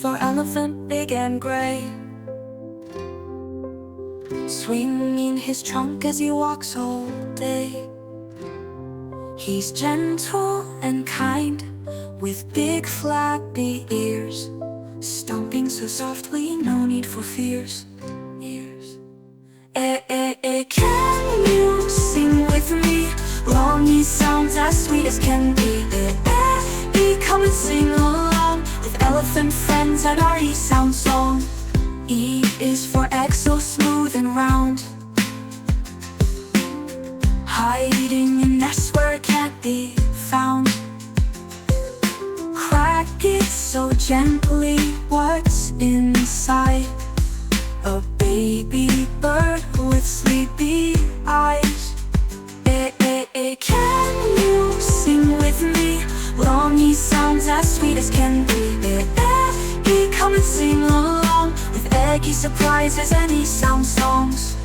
for elephant, big and gray, swinging his trunk as he walks all day. He's gentle and kind, with big flappy ears, stomping so softly, no need for fears. Can you sing with me? Longy sounds as sweet as can be. Come and sing along with elephant friends at our E-sound song. E is for egg, so smooth and round, hiding in nests where it can't be found. Crack it so gently, what's inside? A baby bird with sleepy eyes. Can you sing with me? Longy sounds as sweet as can be. Come and sing along with eggy surprises and E-sound songs.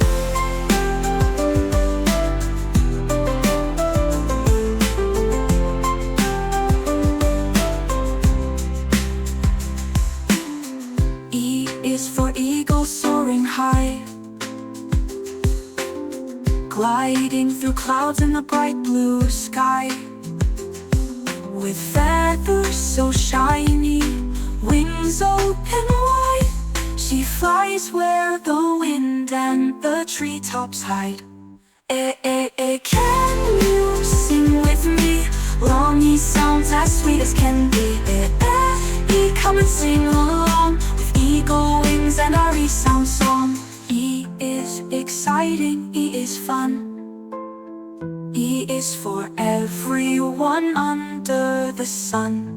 E is for eagle, soaring high, gliding through clouds in the bright blue sky. With feathers so shiny, wings open wide, she flies where the wind and the treetops hide. Can you sing with me? Longy sounds as sweet as can be. Come and sing along with eagle wings and our E-sound song. E is exciting, E is fun, E is for everyone under the sun.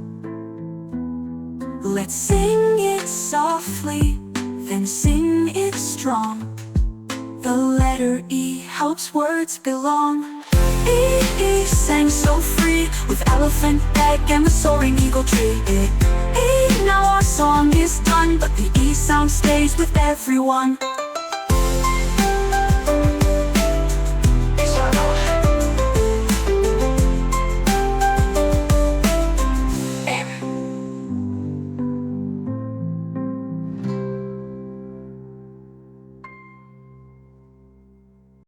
Let's sing it softly, then sing it strong. The letter E helps words belong. E sang so free with elephant egg and the soaring eagle tree. Now our song is done, but the E-sound stays with everyone.